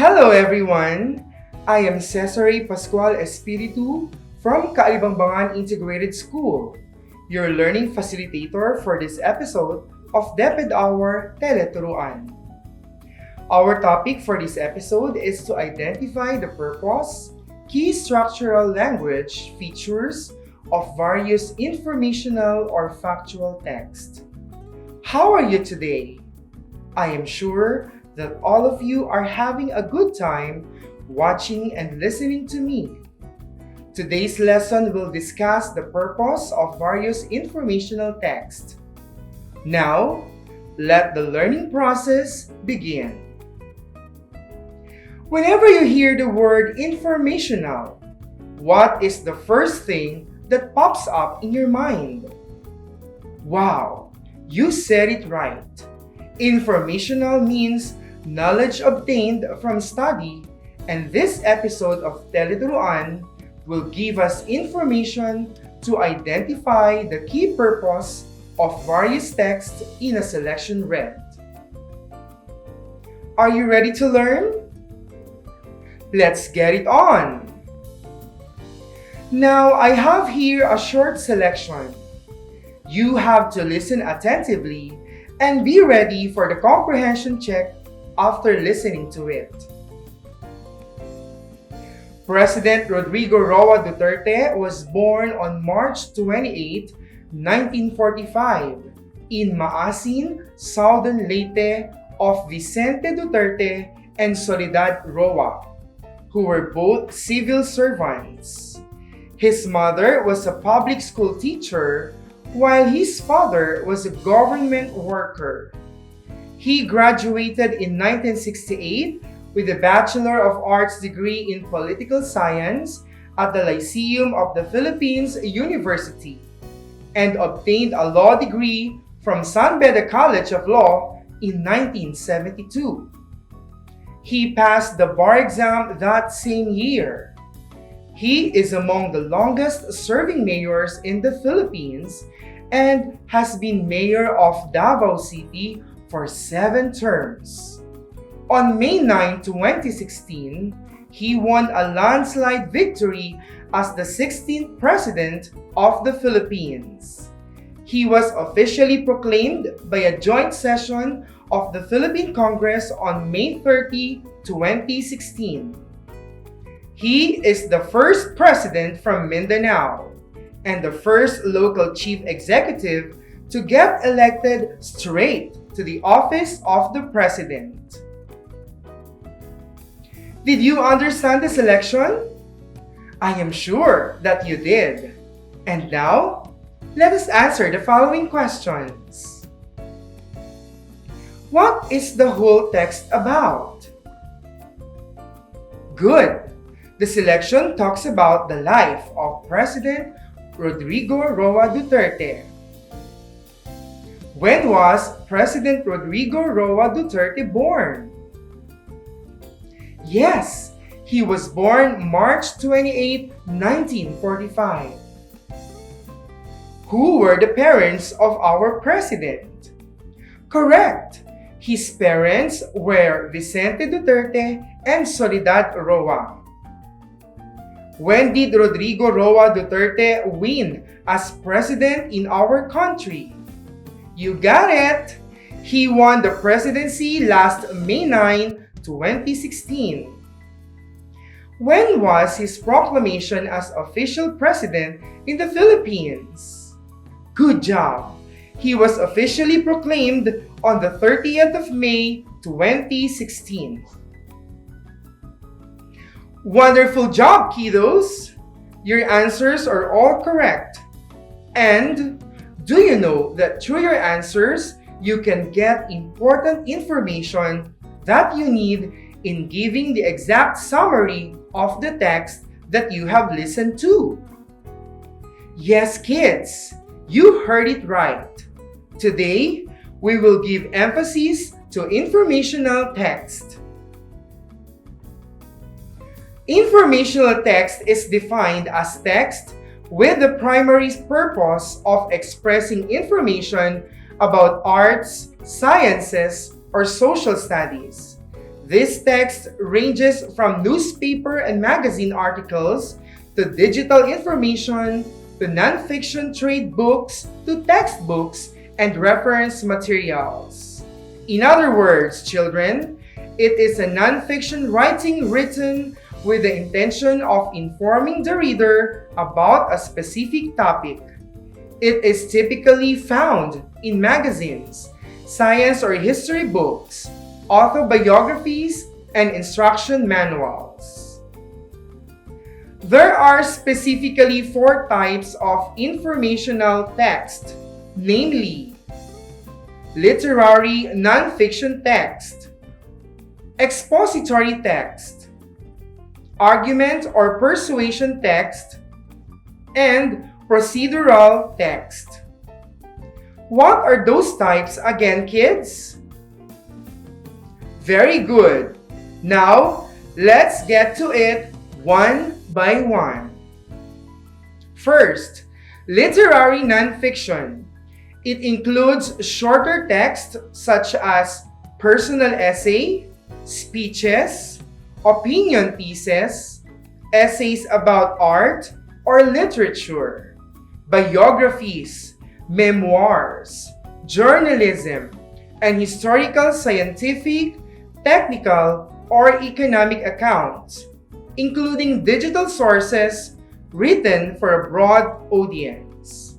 Hello everyone! I am Cesare Pascual Espiritu from Kaibangbangan Integrated School, your learning facilitator for this episode of DepEd Hour Teleturuan. Our topic for this episode is to identify the purpose, key structural language features of various informational or factual text. How are you today? I am sure that all of you are having a good time watching and listening to me. Today's lesson will discuss the purpose of various informational text. Now, let the learning process begin. Whenever you hear the word informational, what is the first thing that pops up in your mind? Wow, you said it right. Informational means knowledge obtained from study, and this episode of Teleturuan will give us information to identify the key purpose of various texts in a selection read. Are you ready to learn? Let's get it on! Now, I have here a short selection. You have to listen attentively and be ready for the comprehension check after listening to it. President Rodrigo Roa Duterte was born on March 28, 1945 in Maasin, Southern Leyte of Vicente Duterte and Soledad Roa, who were both civil servants. His mother was a public school teacher while his father was a government worker. He graduated in 1968 with a Bachelor of Arts degree in Political Science at the Lyceum of the Philippines University and obtained a law degree from San Beda College of Law in 1972. He passed the bar exam that same year. He is among the longest-serving mayors in the Philippines and has been mayor of Davao City for 7 terms. On May 9, 2016, he won a landslide victory as the 16th President of the Philippines. He was officially proclaimed by a joint session of the Philippine Congress on May 30, 2016. He is the first president from Mindanao and the first local chief executive to get elected straight to the office of the president. Did you understand the selection? I am sure that you did. And now, let us answer the following questions. What is the whole text about? Good. The selection talks about the life of President Rodrigo Roa Duterte. When was President Rodrigo Roa Duterte born? Yes, he was born March 28, 1945. Who were the parents of our president? Correct. His parents were Vicente Duterte and Soledad Roa. When did Rodrigo Roa Duterte win as president in our country? You got it! He won the presidency last May 9, 2016. When was his proclamation as official president in the Philippines? Good job! He was officially proclaimed on the 30th of May, 2016. Wonderful job, kiddos! Your answers are all correct. And do you know that through your answers, you can get important information that you need in giving the exact summary of the text that you have listened to? Yes, kids, you heard it right. Today, we will give emphasis to informational text. Informational text is defined as text with the primary purpose of expressing information about arts, sciences, or social studies. This text ranges from newspaper and magazine articles to digital information to nonfiction trade books to textbooks and reference materials. In other words, children, it is a nonfiction writing written with the intention of informing the reader about a specific topic. It is typically found in magazines, science or history books, autobiographies, and instruction manuals. There are specifically 4 types of informational text, namely literary nonfiction text, expository text, argument or persuasion text, and procedural text. What are those types again, kids? Very good. Now, let's get to it one by one. First, literary nonfiction. It includes shorter text such as personal essay, speeches, opinion pieces, essays about art or literature, biographies, memoirs, journalism, and historical, scientific, technical, or economic accounts, including digital sources written for a broad audience.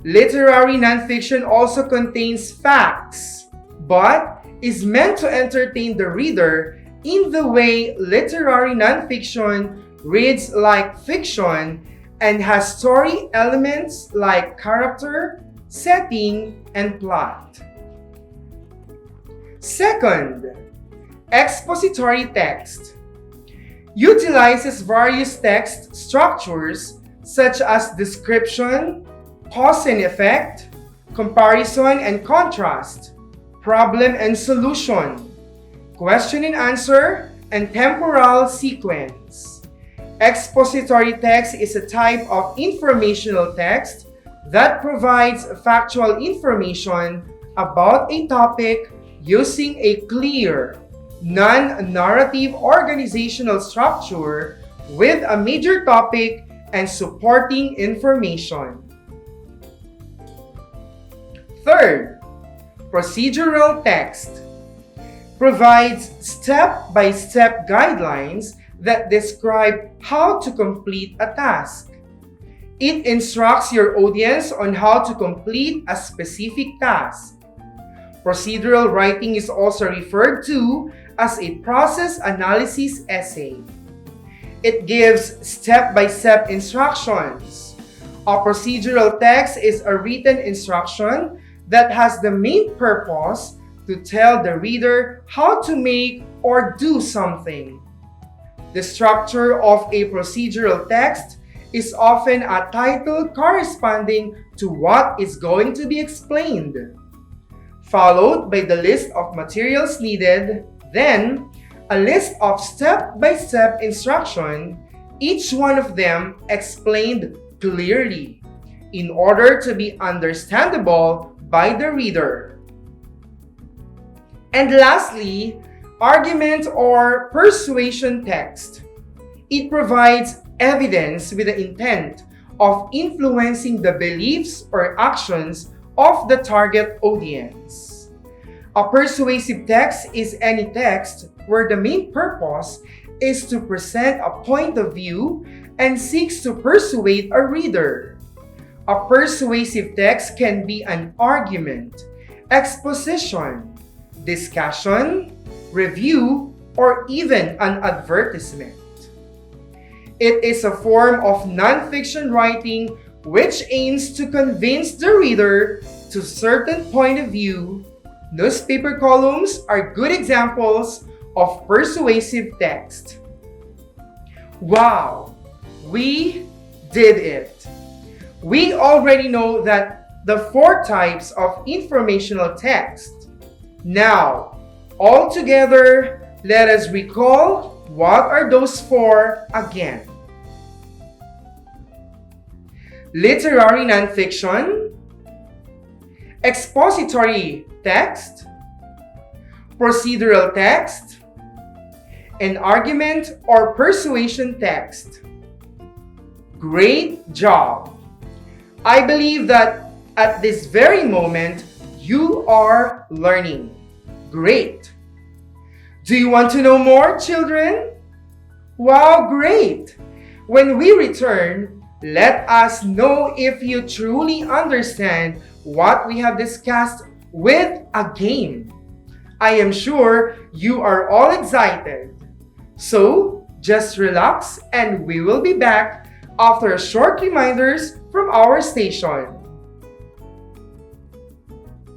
Literary nonfiction also contains facts, but is meant to entertain the reader in the way literary nonfiction reads like fiction and has story elements like character, setting, and plot. Second, expository text utilizes various text structures such as description, cause and effect, comparison and contrast, problem and solution, question and answer, and temporal sequence. Expository text is a type of informational text that provides factual information about a topic using a clear, non-narrative organizational structure with a major topic and supporting information. Third, procedural text provides step-by-step guidelines that describe how to complete a task. It instructs your audience on how to complete a specific task. Procedural writing is also referred to as a process analysis essay. It gives step-by-step instructions. A procedural text is a written instruction that has the main purpose to tell the reader how to make or do something. The structure of a procedural text is often a title corresponding to what is going to be explained, followed by the list of materials needed, then a list of step-by-step instruction, each one of them explained clearly in order to be understandable by the reader. And lastly, argument or persuasion text. It provides evidence with the intent of influencing the beliefs or actions of the target audience. A persuasive text is any text where the main purpose is to present a point of view and seeks to persuade a reader. A persuasive text can be an argument, exposition, discussion, review, or even an advertisement. It is a form of nonfiction writing which aims to convince the reader to a certain point of view. Newspaper columns are good examples of persuasive text. Wow! We did it! We already know that the 4 types of informational text. Now, all together, let us recall what are those 4 again. Literary nonfiction, expository text, procedural text, an argument or persuasion text. Great job! I believe that at this very moment, you are learning. Great! Do you want to know more, children? Wow, great! When we return, let us know if you truly understand what we have discussed with a game. I am sure you are all excited. So, just relax and we will be back after short reminders from our station.